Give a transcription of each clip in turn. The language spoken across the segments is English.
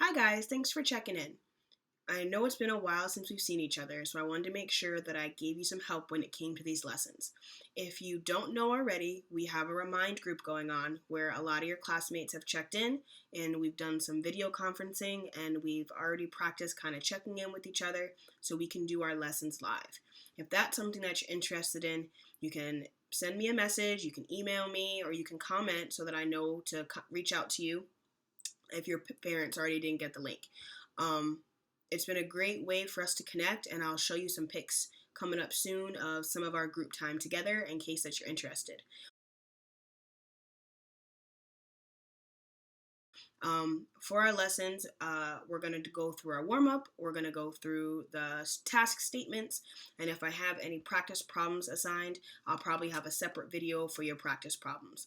Hi guys, thanks for checking in. I know it's been a while since we've seen each other, so I wanted to make sure that I gave you some help when it came to these lessons. If you don't know already, we have a Remind group going on where a lot of your classmates have checked in, and we've done some video conferencing, and we've already practiced kind of checking in with each other so we can do our lessons live. If that's something that you're interested in, you can send me a message, you can email me, or you can comment so that I know to reach out to you if your parents already didn't get the link. It's been a great way for us to connect, and I'll show you some pics coming up soon of some of our group time together in case that you're interested. For our lessons, we're going to go through our warm-up, we're going to go through the task statements, and if I have any practice problems assigned, I'll probably have a separate video for your practice problems.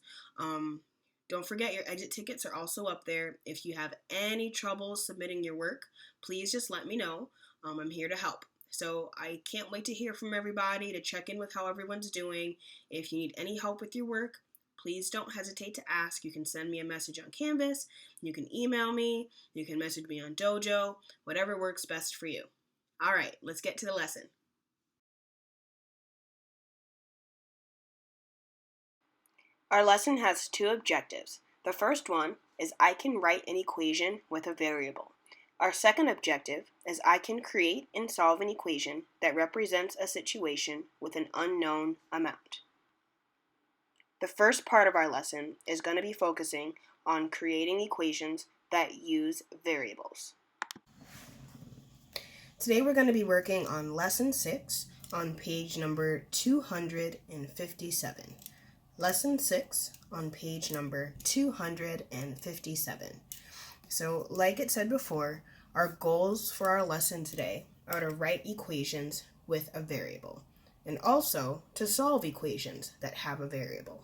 Don't forget your exit tickets are also up there. If you have any trouble submitting your work, please just let me know. I'm here to help. So I can't wait to hear from everybody, to check in with how everyone's doing. If you need any help with your work, please don't hesitate to ask. You can send me a message on Canvas, you can email me, you can message me on Dojo, whatever works best for you. All right, let's get to the lesson. Our lesson has two objectives. The first one is I can write an equation with a variable. Our second objective is I can create and solve an equation that represents a situation with an unknown amount. The first part of our lesson is going to be focusing on creating equations that use variables. Today we're going to be working on Lesson 6 on page number 257. Lesson 6 on page number 257. So, like it said before, our goals for our lesson today are to write equations with a variable, and also to solve equations that have a variable.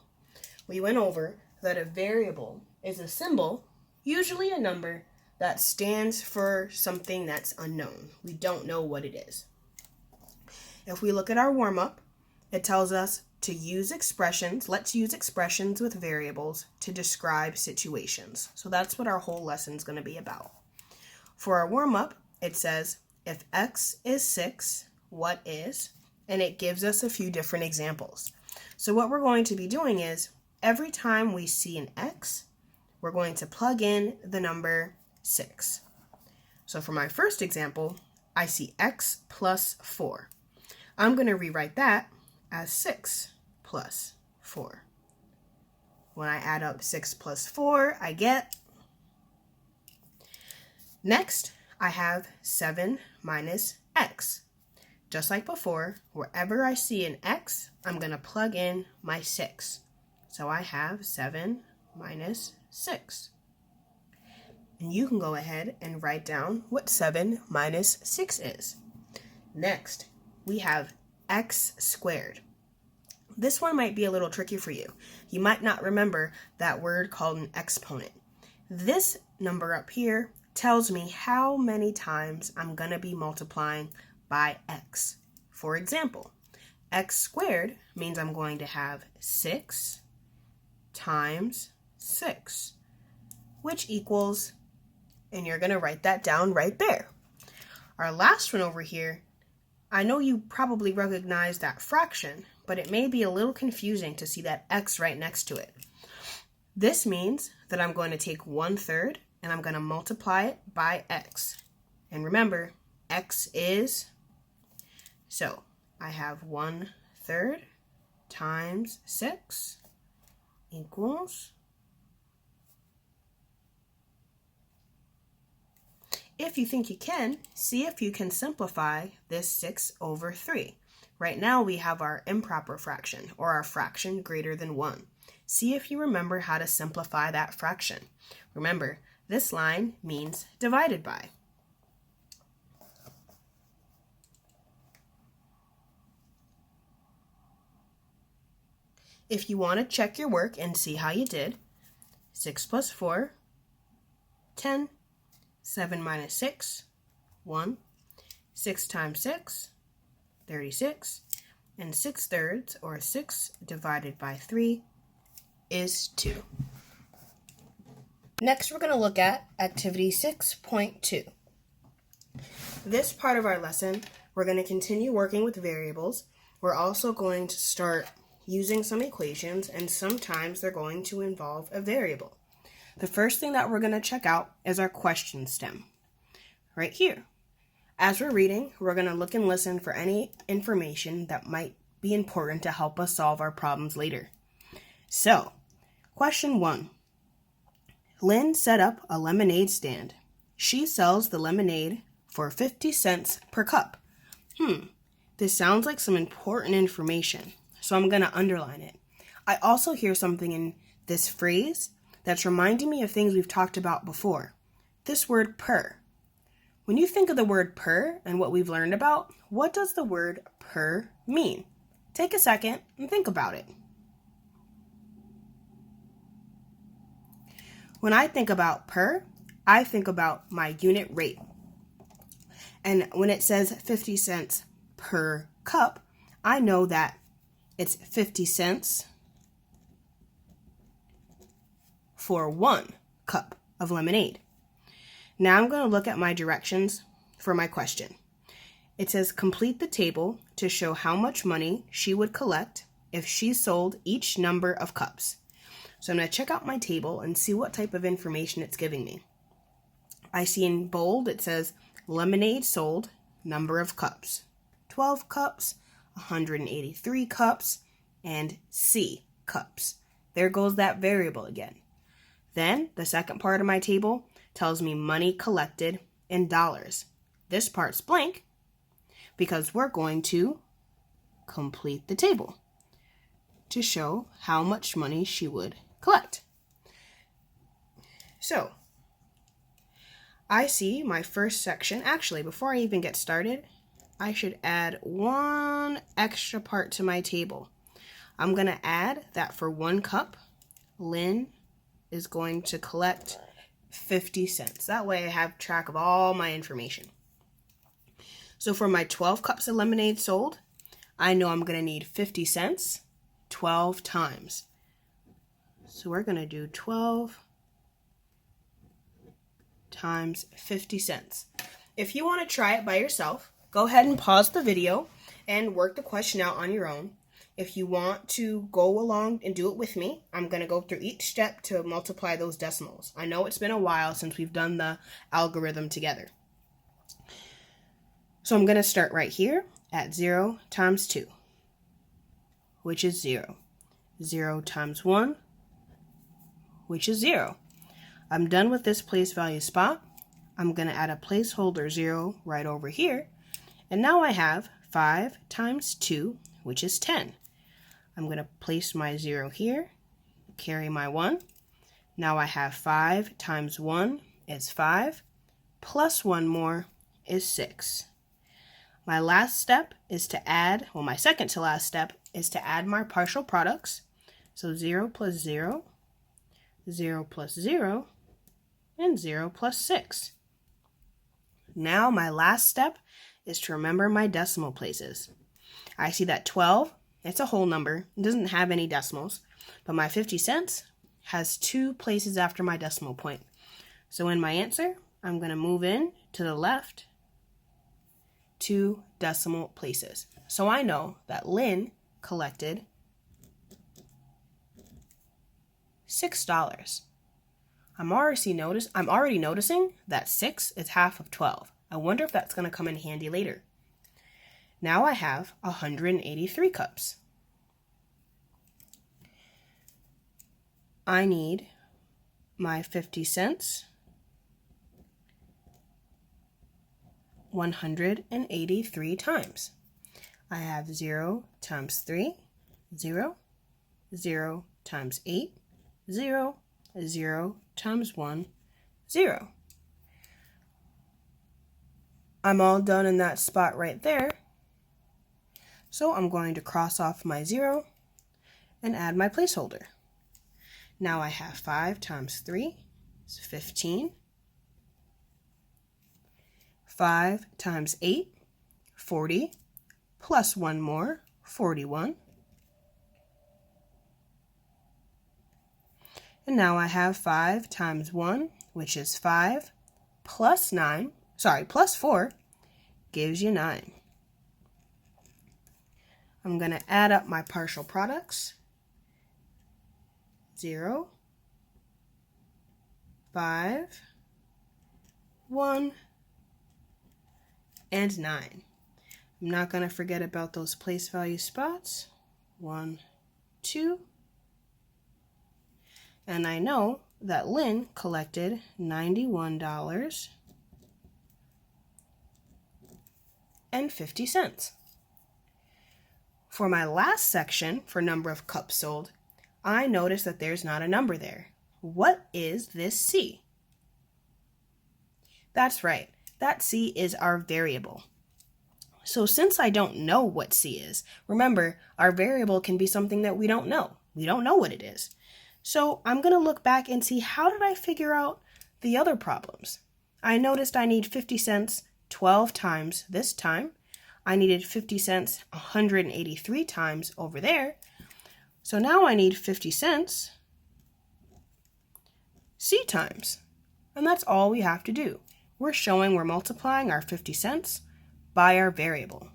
We went over that a variable is a symbol, usually a number, that stands for something that's unknown. We don't know what it is. If we look at our warm-up, it tells us to use expressions. Let's use expressions with variables to describe situations. So that's what our whole lesson is going to be about. For our warm-up, it says, if x is 6, what is? And it gives us a few different examples. So what we're going to be doing is, every time we see an x, we're going to plug in the number 6. So for my first example, I see x plus 4. I'm going to rewrite that as 6 plus 4. When I add up 6 plus 4, I get... Next, I have 7 minus x. Just like before, wherever I see an x, I'm going to plug in my 6. So I have 7 minus 6. And you can go ahead and write down what 7 minus 6 is. Next, we have x squared. This one might be a little tricky for you. You might not remember that word called an exponent. This number up here tells me how many times I'm going to be multiplying by x. For example, x squared means I'm going to have 6 times 6, which equals, and you're going to write that down right there. Our last one over here, I know you probably recognize that fraction, but it may be a little confusing to see that x right next to it. This means that I'm going to take 1/3 and I'm going to multiply it by x. And remember, x is, so I have 1/3 times 6 equals, if you think you can, see if you can simplify this 6 over 3. Right now we have our improper fraction, or our fraction greater than 1. See if you remember how to simplify that fraction. Remember, this line means divided by. If you want to check your work and see how you did, 6 plus 4, 10. 7 minus 6, 1. 6 times 6, 36. And 6/3, or 6 divided by 3, is 2. Next, we're going to look at activity 6.2. This part of our lesson, we're going to continue working with variables. We're also going to start using some equations, and sometimes they're going to involve a variable. The first thing that we're going to check out is our question stem, right here. As we're reading, we're going to look and listen for any information that might be important to help us solve our problems later. So, question 1. Lynn set up a lemonade stand. She sells the lemonade for 50 cents per cup. This sounds like some important information, so I'm going to underline it. I also hear something in this phrase that's reminding me of things we've talked about before. This word per. When you think of the word per and what we've learned about, what does the word per mean? Take a second and think about it. When I think about per, I think about my unit rate. And when it says 50 cents per cup, I know that it's 50 cents for 1 cup of lemonade. Now I'm going to look at my directions for my question. It says complete the table to show how much money she would collect if she sold each number of cups. So I'm going to check out my table and see what type of information it's giving me. I see in bold it says lemonade sold, number of cups. 12 cups, 183 cups, and C, cups. There goes that variable again. Then the second part of my table tells me money collected in dollars. This part's blank because we're going to complete the table to show how much money she would collect. So, I see my first section. Actually, before I even get started, I should add one extra part to my table. I'm going to add that for 1 cup, Lynn is going to collect 50 cents. That way I have track of all my information. So for my 12 cups of lemonade sold, I know I'm going to need 50 cents 12 times. So we're going to do 12 times 50 cents. If you want to try it by yourself, go ahead and pause the video and work the question out on your own. If you want to go along and do it with me, I'm going to go through each step to multiply those decimals. I know it's been a while since we've done the algorithm together. So I'm going to start right here at 0 times 2, which is 0. 0 times 1, which is 0. I'm done with this place value spot. I'm going to add a placeholder 0 right over here. And now I have 5 times 2, which is 10. I'm going to place my 0 here, carry my 1. Now I have 5 times 1 is 5, plus 1 more is 6. My last step is to add, well, my second to last step is to add my partial products. So 0 plus 0, 0 plus 0, and 0 plus 6. Now my last step is to remember my decimal places. I see that 12, it's a whole number, it doesn't have any decimals, but my 50 cents has 2 places after my decimal point. So in my answer, I'm going to move in to the left 2 decimal places. So I know that Lynn collected $6. I'm already noticing that 6 is half of 12. I wonder if that's going to come in handy later. Now I have 183 cups. I need my 50 cents 183 times. I have 0 times 3, 0, 0 times 8, 0, 0 times 1, 0. I'm all done in that spot right there. So I'm going to cross off my 0 and add my placeholder. Now I have 5 times 3 is 15. 5 times 8, 40, plus 1 more, 41. And now I have 5 times 1, which is 5, plus 4, gives you 9. I'm going to add up my partial products. 0, 5, 1, and 9. I'm not going to forget about those place value spots. 1, 2. And I know that Lynn collected $91.50. For my last section, for number of cups sold, I notice that there's not a number there. What is this C? That's right, that C is our variable. So since I don't know what C is, remember, our variable can be something that we don't know. We don't know what it is. So I'm going to look back and see, how did I figure out the other problems? I noticed I need 50 cents 12 times this time. I needed 50 cents 183 times over there. So now I need 50 cents C times. And that's all we have to do. We're showing we're multiplying our 50 cents by our variable.